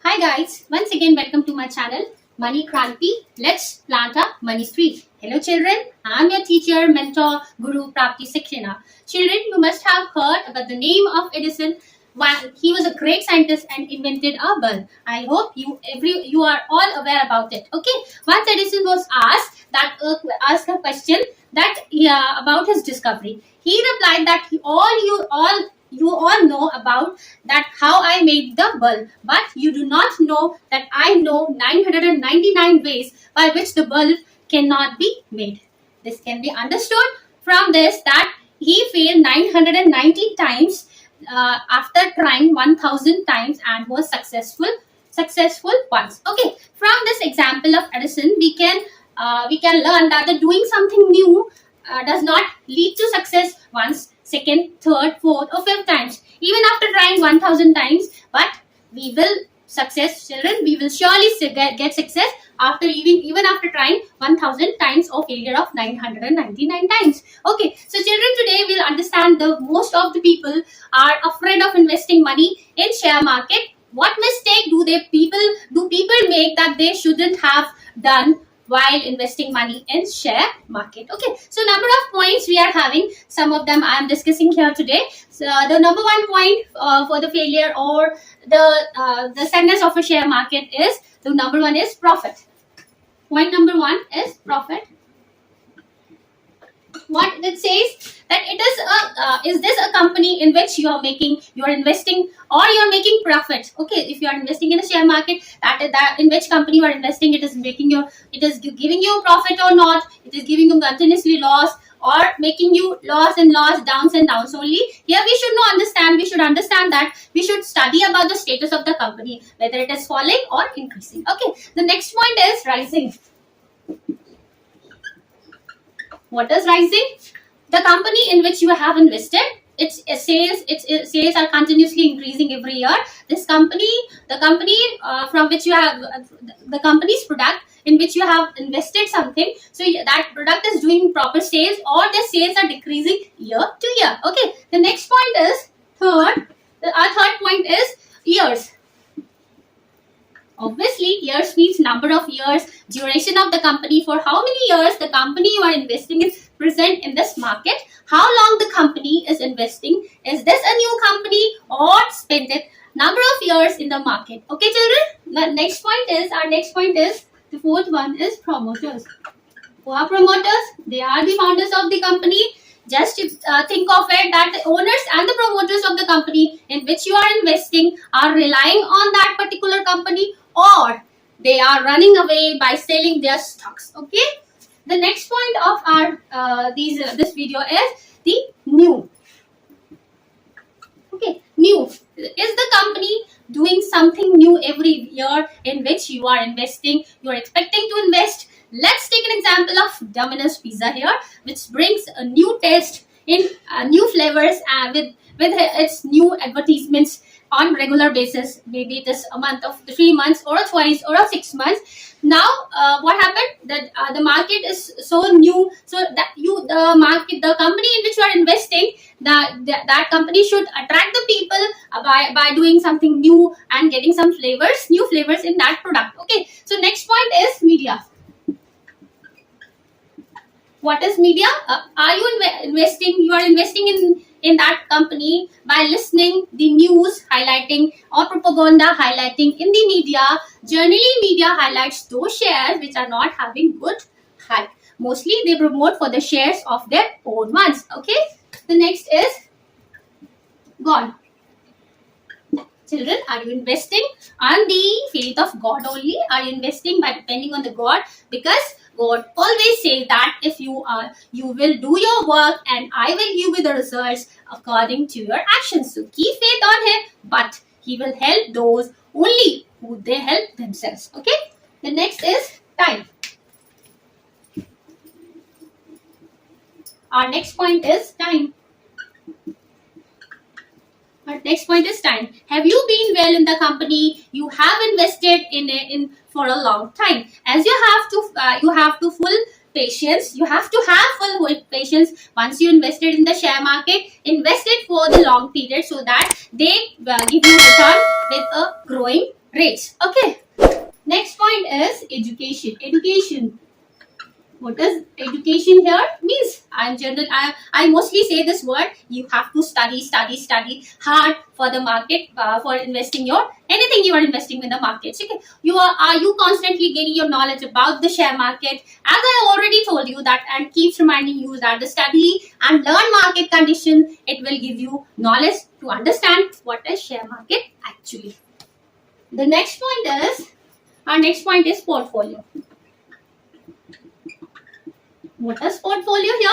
Hi guys, once again welcome to my channel Money Kranti. Let's plant a money tree. Hello children, I am your teacher, mentor, guru Prati Saxena. Children, you must have heard about the name of Edison. While he was a great scientist and invented a bulb. I hope you are all aware about it. Okay. Once Edison was asked a question about his discovery. He replied that you all know about that how I made the bulb, but you do not know that I know 999 ways by which the bulb cannot be made. This can be understood from this that he failed 990 times after trying 1000 times and was successful once. Okay, from this example of Edison, we can learn that the doing something new does not lead to success once, second, third, fourth, or fifth times. Even after trying 1000 times, but we will success, children. We will surely get success after even after trying 1000 times or failure of 999 times. Okay, so children, today we'll understand the most of the people are afraid of investing money in share market. What mistake do people make that they shouldn't have done while investing money in share market? Okay, so number of points we are having, some of them I am discussing here today. So the number one point for the failure or the success of a share market is, the number one is profit. Point number one is profit. What it says that it is this a company in which you are investing or you're making profit? Okay, if you are investing in a share market, that in which company you are investing, it is giving you profit or not, it is giving you continuously loss or making you loss and loss, downs and downs only. Here we should understand that we should study about the status of the company, whether it is falling or increasing. Okay, the next point is rising. What is rising? The company in which you have invested, its sales are continuously increasing every year. The company from which you have the company's product in which you have invested something, so that product is doing proper sales or the sales are decreasing year to year. Okay, the next point is our third point is years. Obviously, years means number of years, duration of the company, for how many years the company you are investing is present in this market, how long the company is investing, is this a new company or spent it, number of years in the market. Okay children, the next point is the fourth one is promoters. Who are promoters? They are the founders of the company. Just think of it that the owners and the promoters of the company in which you are investing are relying on that particular company, or they are running away by selling their stocks. Okay, the next point of our this video is the new. Okay, new is the company doing something new every year in which you are investing, you are expecting to invest. Let's take an example of Domino's Pizza here, which brings a new taste in new flavors with its new advertisements on regular basis. Maybe it is a month of 3 months or twice or 6 months. Now, what happened? That the market is so new, so that the company in which you are investing, that company should attract the people by doing something new and getting some new flavors in that product. Okay, so next point is media. What is media? Are you investing? You are investing in that company by listening the news highlighting or propaganda highlighting in the media. Generally, media highlights those shares which are not having good hype. Mostly, they promote for the shares of their own ones. Okay. The next is God. Children, are you investing on the faith of God only? Are you investing by depending on the God? Because God always says that if you will do your work and I will give you the results according to your actions. So keep faith on Him, but He will help those only who they help themselves. Okay. The next is time. Our next point is time. Our next point is time. Have you been well in the company you have invested in for a long time? As you have to full patience. You have to have full patience. Once you invested in the share market, invest it for the long period so that they give you return with a growing rates. Okay. Next point is education. Education. What does education here means? I mostly say this word. You have to study hard for the market, for investing your anything you are investing in the markets. Okay, are you constantly gaining your knowledge about the share market? As I already told you that, and keeps reminding you that the study and learn market condition, it will give you knowledge to understand what is share market actually. The next point is our next point is portfolio. What is portfolio here?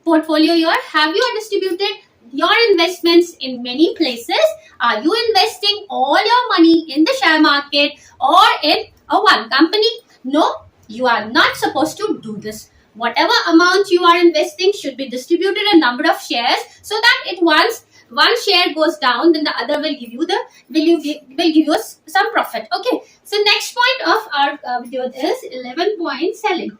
Portfolio here. Have you distributed your investments in many places? Are you investing all your money in the share market or in a one company? No, you are not supposed to do this. Whatever amount you are investing should be distributed in a number of shares, so that it once one share goes down, then the other will give you some profit. Okay. So next point of our video is 11 point selling.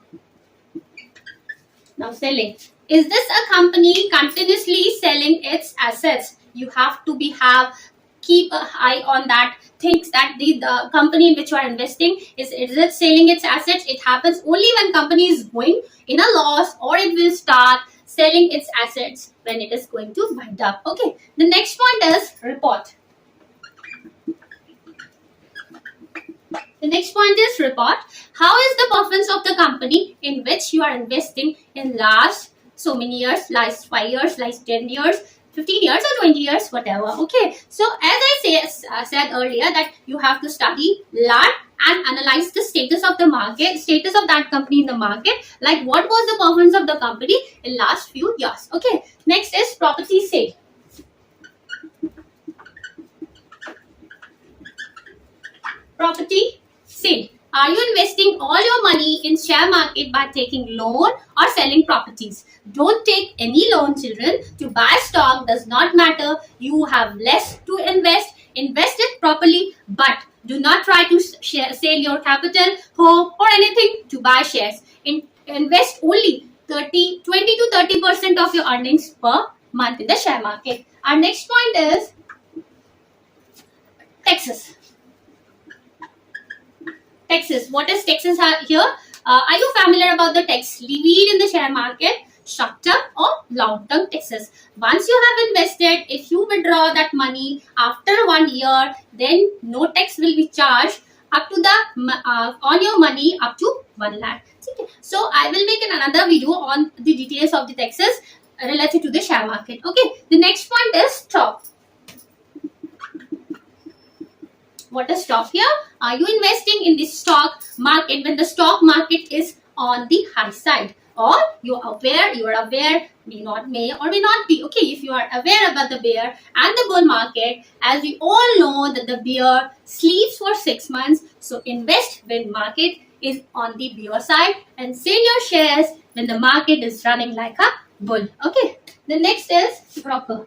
Now selling. Is this a company continuously selling its assets? You have to keep an eye on that. Things that the company in which you are investing is it selling its assets? It happens only when company is going in a loss, or it will start selling its assets when it is going to wind up. Okay. The next point is report. The next point is report. How is the performance of the company in which you are investing in last so many years, last 5 years, last 10 years, 15 years or 20 years, whatever. Okay. So as I said earlier, that you have to study, learn and analyze the status of the market, status of that company in the market, like what was the performance of the company in last few years. Okay. Next is property sale. Property sale. Are you investing all your money in share market by taking loan or selling properties? Don't take any loan, children. To buy stock does not matter. You have less to invest. Invest it properly, but do not try to sell your capital, home or anything to buy shares. Invest only 20 to 30% of your earnings per month in the share market. Our next point is taxes. Taxes. What is taxes here? Are you familiar about the tax levied in the share market? Short-term or long-term taxes. Once you have invested, if you withdraw that money after 1 year, then no tax will be charged up to on your money up to 1 lakh. Okay. So I will make another video on the details of the taxes related to the share market. Okay. The next point is stock. What is stock here? Are you investing in the stock market when the stock market is on the high side? Or you are aware, may or may not be. Okay, if you are aware about the bear and the bull market, as we all know that the bear sleeps for 6 months, so invest when market is on the bear side and sell your shares when the market is running like a bull. Okay, the next is broker.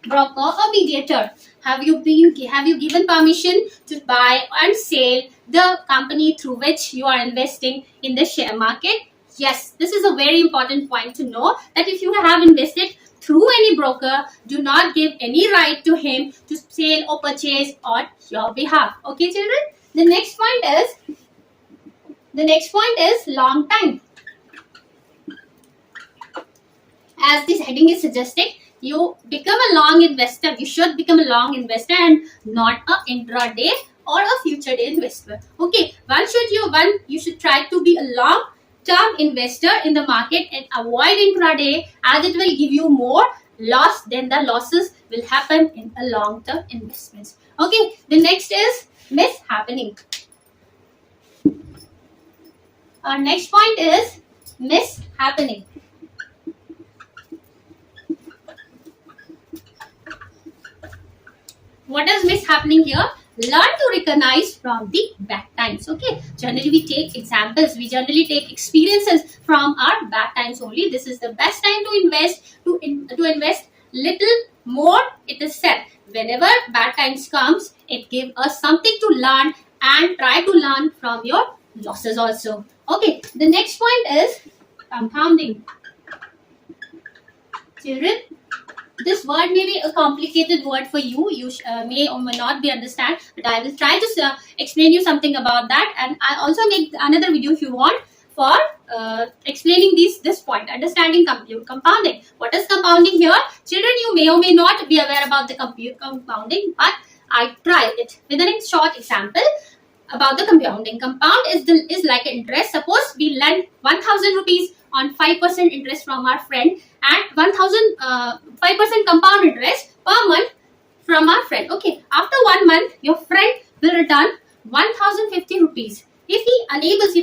Broker or mediator. Have you given permission to buy and sell the company through which you are investing in the share market? Yes, this is a very important point to know, that if you have invested through any broker, do not give any right to him to sell or purchase on your behalf. Okay, children? The next point is long time. As this heading is suggesting, you become a long investor. You should become a long investor and not a intraday or a future day investor. Okay, you should try to be a long term investor in the market and avoid intraday, as it will give you more loss than the losses will happen in a long term investments. Okay, the next is mishappening. Our next point is mishappening. What is mishappening here? Learn to recognize from the bad times. Okay, generally we take examples, we generally take experiences from our bad times only. This is the best time to invest little more. It is said whenever bad times comes, it gives us something to learn, and try to learn from your losses also. Okay, the next point is compounding. Children, This word may be a complicated word for you. You may or may not be understand, but I will try to explain you something about that. And I also make another video if you want for explaining this point, understanding compounding. What is compounding here? Children, you may or may not be aware about the compounding, but I try it with a short example about the compounding. Compound is like an interest. Suppose we lend 1,000 rupees on 5% interest from our friend, and 5% compound interest per month from our friend. Okay, after 1 month, your friend will return 1,050 rupees. If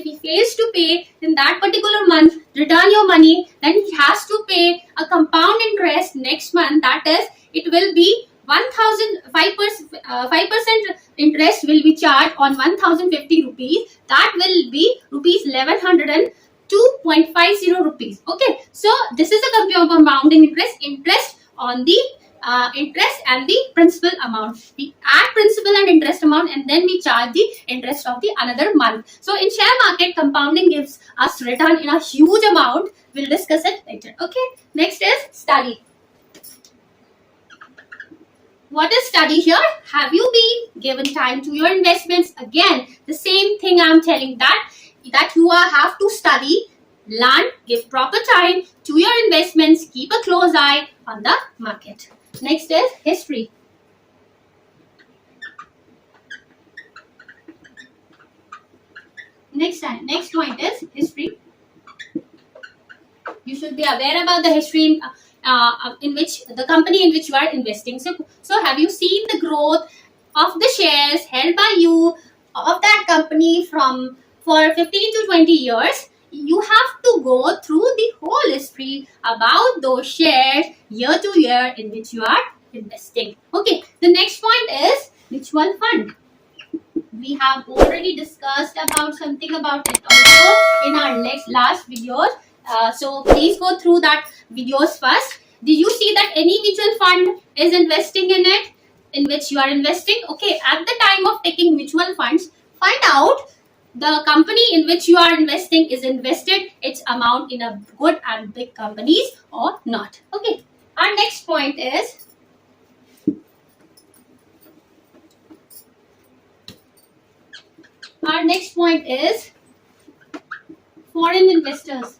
he fails to pay in that particular month, return your money, then he has to pay a compound interest next month. That is, it will be 5% interest will be charged on 1,050 rupees. That will be rupees 1,102.50 rupees. Okay, so this is a compounding interest on the interest and the principal amount. We add principal and interest amount, and then we charge the interest of the another month. So in share market, compounding gives us return in a huge amount. We'll discuss it later. Okay, next is study. What is study here? Have you been given time to your investments? Again, the same thing I'm telling, that you have to study, learn, give proper time to your investments, keep a close eye on the market. Next is history. Next point is history. You should be aware about the history in which the company in which you are investing. So have you seen the growth of the shares held by you of that company for 15 to 20 years? You have to go through the whole history about those shares year to year in which you are investing. Okay, the next point is mutual fund. We have already discussed about something about it also in our last videos. So please go through that videos first. Did you see that any mutual fund is investing in it, in which you are investing? Okay, at the time of taking mutual funds, find out the company in which you are investing is invested its amount in a good and big companies or not. Okay, our next point is foreign investors.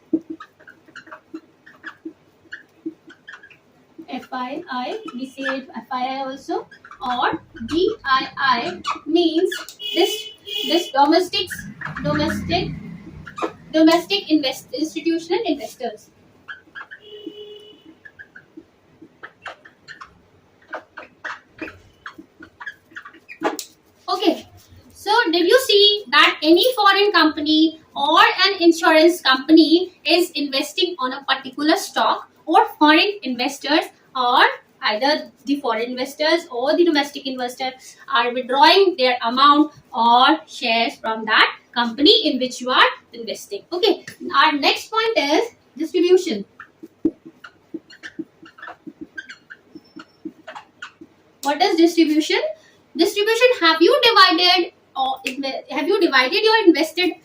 FII, we say it FII also, or DII means this domestic institutional investors. Okay, so did you see that any foreign company or an insurance company is investing on a particular stock, or foreign investors, or either the foreign investors or the domestic investors are withdrawing their amount or shares from that company in which you are investing? Okay, our next point is distribution. What is distribution? Distribution, have you divided your invested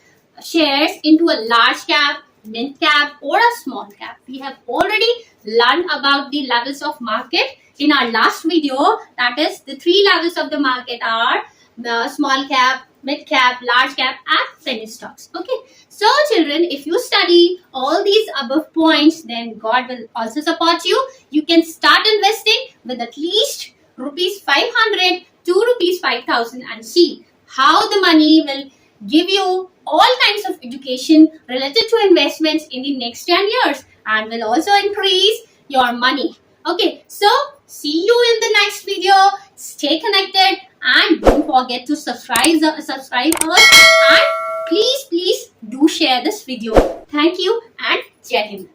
shares into a large cap, mid cap, or a small cap? We have already learned about the levels of market in our last video. That is, the 3 levels of the market are the small cap, mid cap, large cap, and penny stocks. Okay, so children, if you study all these above points, then God will also support you. You can start investing with at least rupees 500 to rupees 5,000 and see how the money will give you all kinds of education related to investments in the next 10 years and will also increase your money. Okay, so see you in the next video. Stay connected and don't forget to subscribe us, and please do share this video. Thank you and Jai Hind.